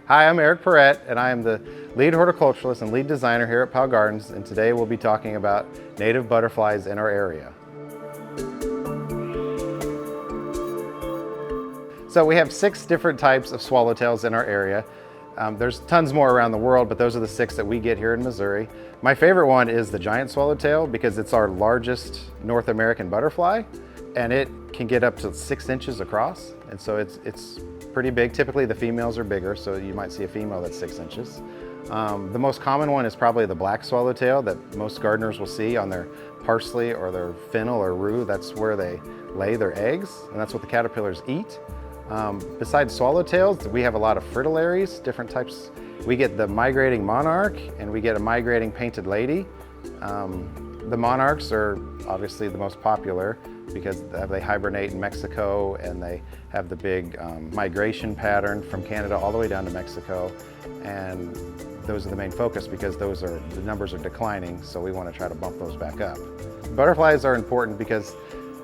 Hi, I'm Eric Perrette, and I am the lead horticulturalist and lead designer here at Powell Gardens, and today we'll be talking about native butterflies in our area. So we have 6 different types of swallowtails in our area. There's tons more around the world, but those are the 6 that we get here in Missouri. My favorite one is the giant swallowtail because it's our largest North American butterfly, and it can get up to 6 inches across, and so it's pretty big. Typically the females are bigger, so you might see a female that's 6 inches. The most common one is probably the black swallowtail that most gardeners will see on their parsley or their fennel or rue. That's where they lay their eggs, and that's what the caterpillars eat. Besides swallowtails, we have a lot of fritillaries, different types. We get the migrating monarch and we get a migrating painted lady. The monarchs are obviously the most popular because they hibernate in Mexico and they have the big migration pattern from Canada all the way down to Mexico. And those are the main focus because the numbers are declining, so we want to try to bump those back up. Butterflies are important because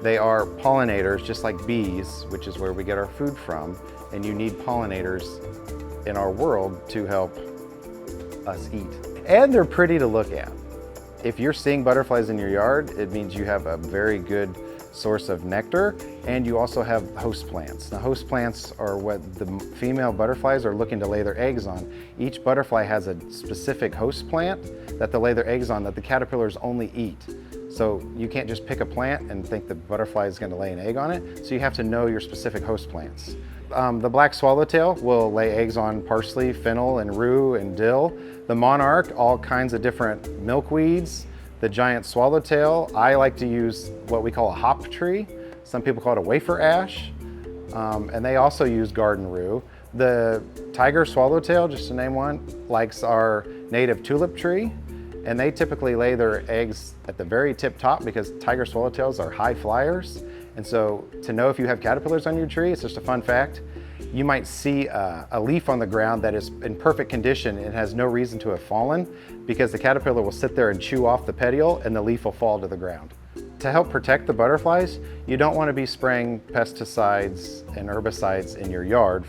they are pollinators, just like bees, which is where we get our food from, and you need pollinators in our world to help us eat. And they're pretty to look at. If you're seeing butterflies in your yard, it means you have a very good source of nectar, and you also have host plants. Now, host plants are what the female butterflies are looking to lay their eggs on. Each butterfly has a specific host plant that they lay their eggs on that the caterpillars only eat. So you can't just pick a plant and think the butterfly is going to lay an egg on it, so you have to know your specific host plants. The black swallowtail will lay eggs on parsley, fennel, and rue, and dill. The monarch, all kinds of different milkweeds. The giant swallowtail, I like to use what we call a hop tree. Some people call it a wafer ash, and they also use garden rue. The tiger swallowtail, just to name one, likes our native tulip tree. And they typically lay their eggs at the very tip top because tiger swallowtails are high flyers. And so to know if you have caterpillars on your tree, it's just a fun fact. You might see a leaf on the ground that is in perfect condition and has no reason to have fallen because the caterpillar will sit there and chew off the petiole and the leaf will fall to the ground. To help protect the butterflies, you don't want to be spraying pesticides and herbicides in your yard.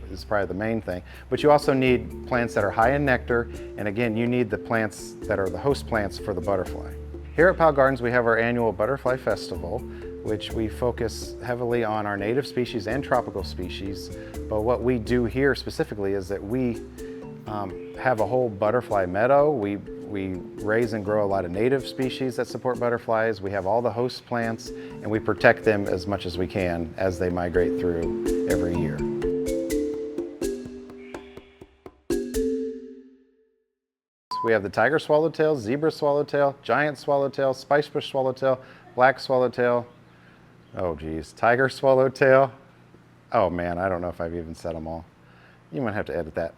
Is probably the main thing, but you also need plants that are high in nectar, and again, you need the plants that are the host plants for the butterfly. Here at Powell Gardens, we have our annual Butterfly Festival, which we focus heavily on our native species and tropical species, but what we do here specifically is that we have a whole butterfly meadow. We raise and grow a lot of native species that support butterflies. We have all the host plants, and we protect them as much as we can as they migrate through every year. We have the tiger swallowtail, zebra swallowtail, giant swallowtail, spicebush swallowtail, black swallowtail, oh geez, tiger swallowtail. Oh man, I don't know if I've even said them all. You might have to edit that.